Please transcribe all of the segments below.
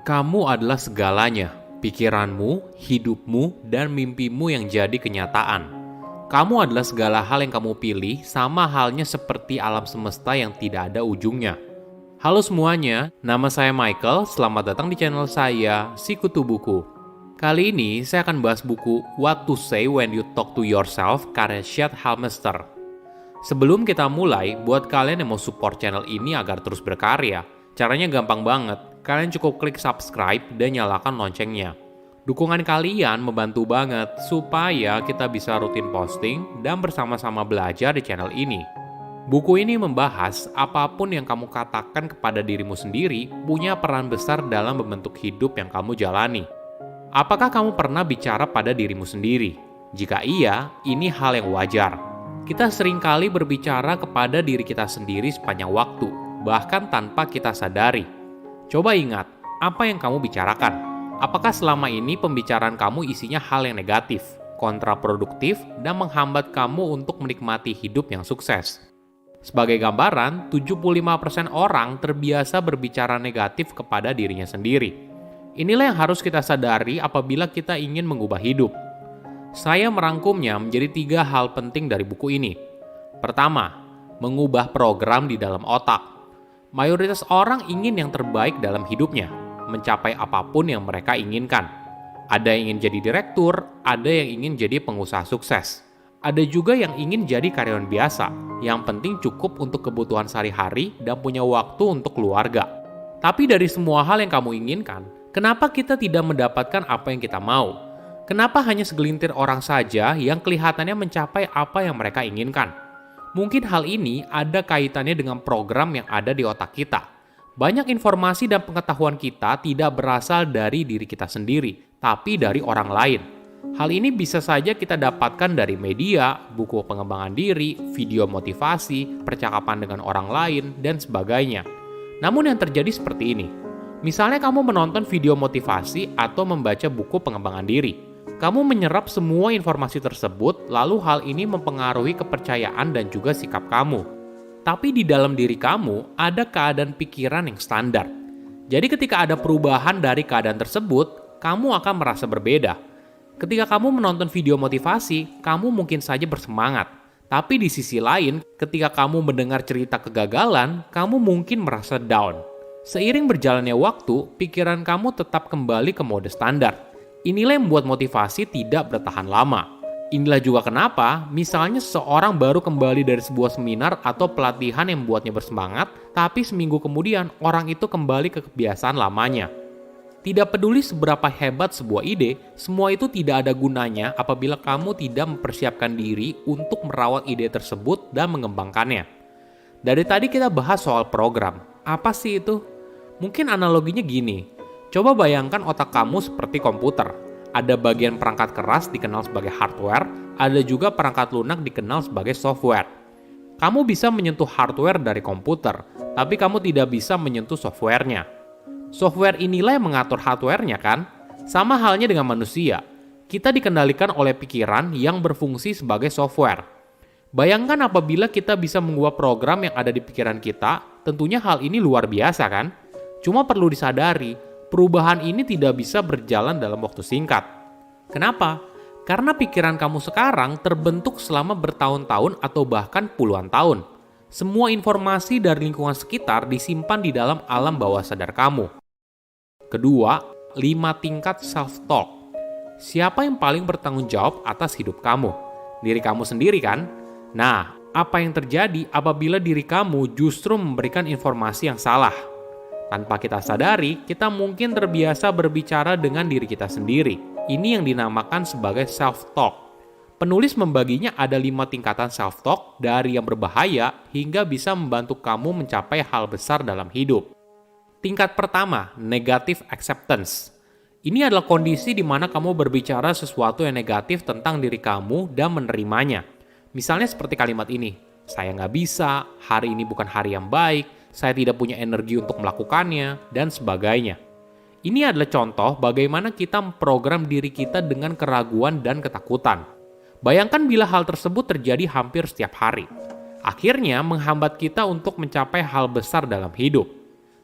Kamu adalah segalanya, pikiranmu, hidupmu, dan mimpimu yang jadi kenyataan. Kamu adalah segala hal yang kamu pilih, sama halnya seperti alam semesta yang tidak ada ujungnya. Halo semuanya, nama saya Michael, selamat datang di channel saya, Sikutu Buku. Kali ini saya akan bahas buku What to Say When You Talk to Yourself karya Shad Halmeister. Sebelum kita mulai, buat kalian yang mau support channel ini agar terus berkarya, caranya gampang banget. Kalian cukup klik subscribe dan nyalakan loncengnya. Dukungan kalian membantu banget supaya kita bisa rutin posting dan bersama-sama belajar di channel ini. Buku ini membahas apapun yang kamu katakan kepada dirimu sendiri punya peran besar dalam membentuk hidup yang kamu jalani. Apakah kamu pernah bicara pada dirimu sendiri? Jika iya, ini hal yang wajar. Kita seringkali berbicara kepada diri kita sendiri sepanjang waktu, bahkan tanpa kita sadari. Coba ingat, apa yang kamu bicarakan? Apakah selama ini pembicaraan kamu isinya hal yang negatif, kontraproduktif, dan menghambat kamu untuk menikmati hidup yang sukses? Sebagai gambaran, 75% orang terbiasa berbicara negatif kepada dirinya sendiri. Inilah yang harus kita sadari apabila kita ingin mengubah hidup. Saya merangkumnya menjadi 3 hal penting dari buku ini. Pertama, mengubah program di dalam otak. Mayoritas orang ingin yang terbaik dalam hidupnya, mencapai apapun yang mereka inginkan. Ada yang ingin jadi direktur, ada yang ingin jadi pengusaha sukses. Ada juga yang ingin jadi karyawan biasa, yang penting cukup untuk kebutuhan sehari-hari dan punya waktu untuk keluarga. Tapi dari semua hal yang kamu inginkan, kenapa kita tidak mendapatkan apa yang kita mau? Kenapa hanya segelintir orang saja yang kelihatannya mencapai apa yang mereka inginkan? Mungkin hal ini ada kaitannya dengan program yang ada di otak kita. Banyak informasi dan pengetahuan kita tidak berasal dari diri kita sendiri, tapi dari orang lain. Hal ini bisa saja kita dapatkan dari media, buku pengembangan diri, video motivasi, percakapan dengan orang lain, dan sebagainya. Namun yang terjadi seperti ini. Misalnya kamu menonton video motivasi atau membaca buku pengembangan diri. Kamu menyerap semua informasi tersebut, lalu hal ini mempengaruhi kepercayaan dan juga sikap kamu. Tapi di dalam diri kamu, ada keadaan pikiran yang standar. Jadi ketika ada perubahan dari keadaan tersebut, kamu akan merasa berbeda. Ketika kamu menonton video motivasi, kamu mungkin saja bersemangat. Tapi di sisi lain, ketika kamu mendengar cerita kegagalan, kamu mungkin merasa down. Seiring berjalannya waktu, pikiran kamu tetap kembali ke mode standar. Inilah yang membuat motivasi tidak bertahan lama. Inilah juga kenapa, misalnya seseorang baru kembali dari sebuah seminar atau pelatihan yang membuatnya bersemangat, tapi seminggu kemudian orang itu kembali ke kebiasaan lamanya. Tidak peduli seberapa hebat sebuah ide, semua itu tidak ada gunanya apabila kamu tidak mempersiapkan diri untuk merawat ide tersebut dan mengembangkannya. Dari tadi kita bahas soal program. Apa sih itu? Mungkin analoginya gini. Coba bayangkan otak kamu seperti komputer. Ada bagian perangkat keras dikenal sebagai hardware, ada juga perangkat lunak dikenal sebagai software. Kamu bisa menyentuh hardware dari komputer, tapi kamu tidak bisa menyentuh softwarenya. Software inilah yang mengatur hardwarenya kan? Sama halnya dengan manusia. Kita dikendalikan oleh pikiran yang berfungsi sebagai software. Bayangkan apabila kita bisa mengubah program yang ada di pikiran kita, tentunya hal ini luar biasa kan? Cuma perlu disadari, perubahan ini tidak bisa berjalan dalam waktu singkat. Kenapa? Karena pikiran kamu sekarang terbentuk selama bertahun-tahun atau bahkan puluhan tahun. Semua informasi dari lingkungan sekitar disimpan di dalam alam bawah sadar kamu. Kedua, 5 tingkat self-talk. Siapa yang paling bertanggung jawab atas hidup kamu? Diri kamu sendiri kan? Nah, apa yang terjadi apabila diri kamu justru memberikan informasi yang salah? Tanpa kita sadari, kita mungkin terbiasa berbicara dengan diri kita sendiri. Ini yang dinamakan sebagai self-talk. Penulis membaginya ada 5 tingkatan self-talk dari yang berbahaya hingga bisa membantu kamu mencapai hal besar dalam hidup. Tingkat pertama, negative acceptance. Ini adalah kondisi di mana kamu berbicara sesuatu yang negatif tentang diri kamu dan menerimanya. Misalnya seperti kalimat ini, saya nggak bisa, hari ini bukan hari yang baik, saya tidak punya energi untuk melakukannya, dan sebagainya. Ini adalah contoh bagaimana kita memprogram diri kita dengan keraguan dan ketakutan. Bayangkan bila hal tersebut terjadi hampir setiap hari. Akhirnya menghambat kita untuk mencapai hal besar dalam hidup.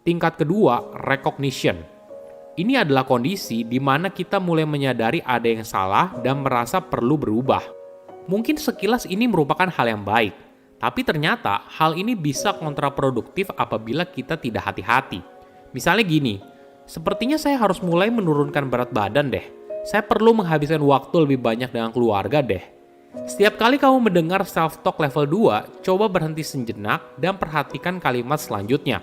Tingkat kedua, recognition. Ini adalah kondisi di mana kita mulai menyadari ada yang salah dan merasa perlu berubah. Mungkin sekilas ini merupakan hal yang baik, tapi ternyata hal ini bisa kontraproduktif apabila kita tidak hati-hati. Misalnya gini, sepertinya saya harus mulai menurunkan berat badan deh. Saya perlu menghabiskan waktu lebih banyak dengan keluarga deh. Setiap kali kamu mendengar self-talk level 2, coba berhenti sejenak dan perhatikan kalimat selanjutnya.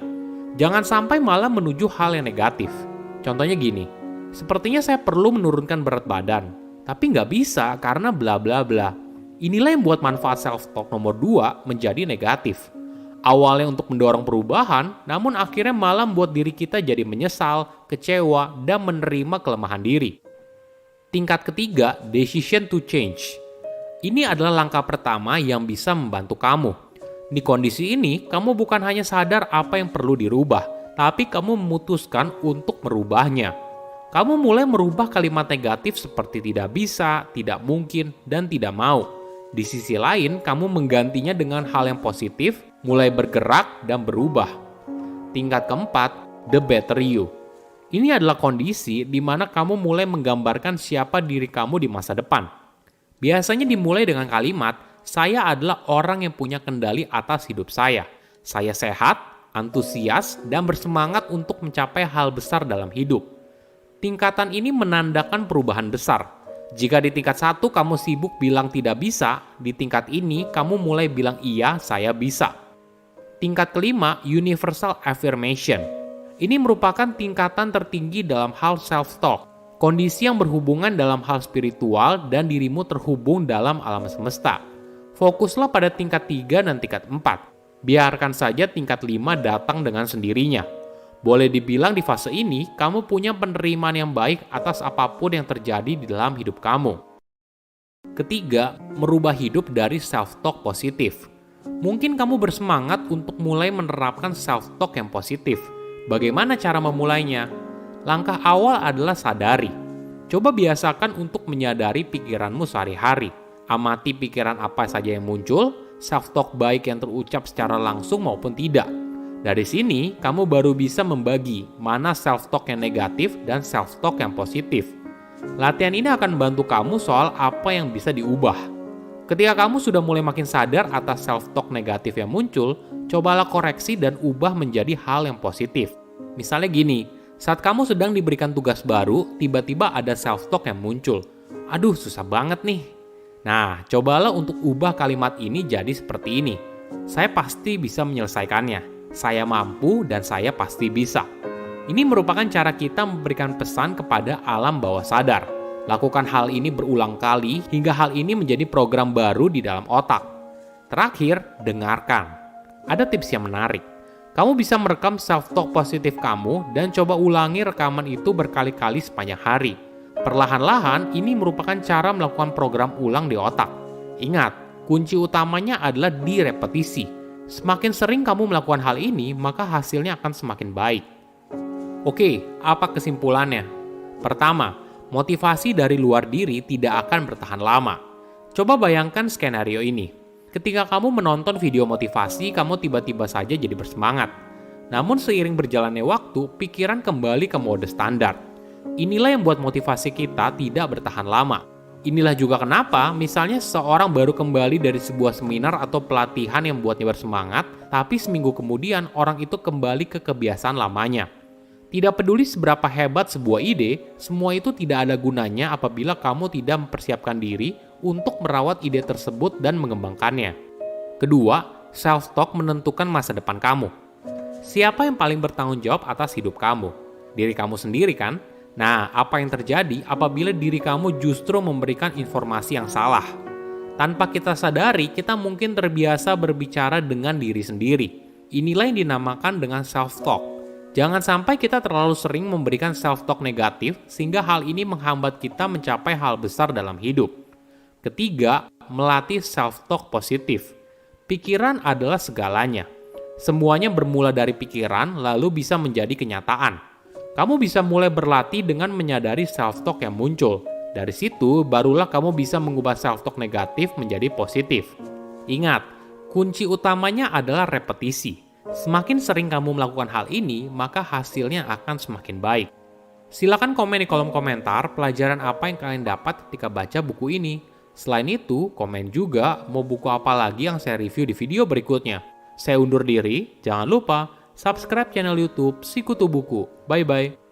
Jangan sampai malah menuju hal yang negatif. Contohnya gini, sepertinya saya perlu menurunkan berat badan, tapi nggak bisa karena bla bla bla. Inilah yang buat manfaat self-talk nomor 2 menjadi negatif. Awalnya untuk mendorong perubahan, namun akhirnya malah membuat diri kita jadi menyesal, kecewa, dan menerima kelemahan diri. Tingkat ketiga, decision to change. Ini adalah langkah pertama yang bisa membantu kamu. Di kondisi ini, kamu bukan hanya sadar apa yang perlu dirubah, tapi kamu memutuskan untuk merubahnya. Kamu mulai merubah kalimat negatif seperti tidak bisa, tidak mungkin, dan tidak mau. Di sisi lain, kamu menggantinya dengan hal yang positif, mulai bergerak dan berubah. Tingkat keempat, the better you. Ini adalah kondisi di mana kamu mulai menggambarkan siapa diri kamu di masa depan. Biasanya dimulai dengan kalimat, saya adalah orang yang punya kendali atas hidup saya. Saya sehat, antusias, dan bersemangat untuk mencapai hal besar dalam hidup. Tingkatan ini menandakan perubahan besar. Jika di tingkat 1 kamu sibuk bilang tidak bisa, di tingkat ini kamu mulai bilang iya, saya bisa. Tingkat kelima, universal affirmation. Ini merupakan tingkatan tertinggi dalam hal self-talk, kondisi yang berhubungan dalam hal spiritual dan dirimu terhubung dalam alam semesta. Fokuslah pada tingkat 3 dan tingkat 4. Biarkan saja tingkat 5 datang dengan sendirinya. Boleh dibilang di fase ini, kamu punya penerimaan yang baik atas apapun yang terjadi di dalam hidup kamu. Ketiga, merubah hidup dari self-talk positif. Mungkin kamu bersemangat untuk mulai menerapkan self-talk yang positif. Bagaimana cara memulainya? Langkah awal adalah sadari. Coba biasakan untuk menyadari pikiranmu sehari-hari. Amati pikiran apa saja yang muncul, self-talk baik yang terucap secara langsung maupun tidak. Dari sini, kamu baru bisa membagi mana self-talk yang negatif dan self-talk yang positif. Latihan ini akan membantu kamu soal apa yang bisa diubah. Ketika kamu sudah mulai makin sadar atas self-talk negatif yang muncul, cobalah koreksi dan ubah menjadi hal yang positif. Misalnya gini, saat kamu sedang diberikan tugas baru, tiba-tiba ada self-talk yang muncul. Aduh, susah banget nih. Nah, cobalah untuk ubah kalimat ini jadi seperti ini. Saya pasti bisa menyelesaikannya. Saya mampu dan saya pasti bisa. Ini merupakan cara kita memberikan pesan kepada alam bawah sadar. Lakukan hal ini berulang kali hingga hal ini menjadi program baru di dalam otak. Terakhir, dengarkan. Ada tips yang menarik. Kamu bisa merekam self-talk positif kamu dan coba ulangi rekaman itu berkali-kali sepanjang hari. Perlahan-lahan, ini merupakan cara melakukan program ulang di otak. Ingat, kunci utamanya adalah di repetisi. Semakin sering kamu melakukan hal ini, maka hasilnya akan semakin baik. Oke, apa kesimpulannya? Pertama, motivasi dari luar diri tidak akan bertahan lama. Coba bayangkan skenario ini. Ketika kamu menonton video motivasi, kamu tiba-tiba saja jadi bersemangat. Namun seiring berjalannya waktu, pikiran kembali ke mode standar. Inilah yang membuat motivasi kita tidak bertahan lama. Inilah juga kenapa misalnya seseorang baru kembali dari sebuah seminar atau pelatihan yang membuatnya bersemangat, tapi seminggu kemudian orang itu kembali ke kebiasaan lamanya. Tidak peduli seberapa hebat sebuah ide, semua itu tidak ada gunanya apabila kamu tidak mempersiapkan diri untuk merawat ide tersebut dan mengembangkannya. Kedua, self-talk menentukan masa depan kamu. Siapa yang paling bertanggung jawab atas hidup kamu? Diri kamu sendiri kan? Nah, apa yang terjadi apabila diri kamu justru memberikan informasi yang salah? Tanpa kita sadari, kita mungkin terbiasa berbicara dengan diri sendiri. Inilah yang dinamakan dengan self-talk. Jangan sampai kita terlalu sering memberikan self-talk negatif sehingga hal ini menghambat kita mencapai hal besar dalam hidup. Ketiga, melatih self-talk positif. Pikiran adalah segalanya. Semuanya bermula dari pikiran lalu bisa menjadi kenyataan. Kamu bisa mulai berlatih dengan menyadari self-talk yang muncul. Dari situ, barulah kamu bisa mengubah self-talk negatif menjadi positif. Ingat, kunci utamanya adalah repetisi. Semakin sering kamu melakukan hal ini, maka hasilnya akan semakin baik. Silakan komen di kolom komentar pelajaran apa yang kalian dapat ketika baca buku ini. Selain itu, komen juga mau buku apa lagi yang saya review di video berikutnya. Saya undur diri, jangan lupa subscribe channel YouTube Sikutu Buku. Bye-bye.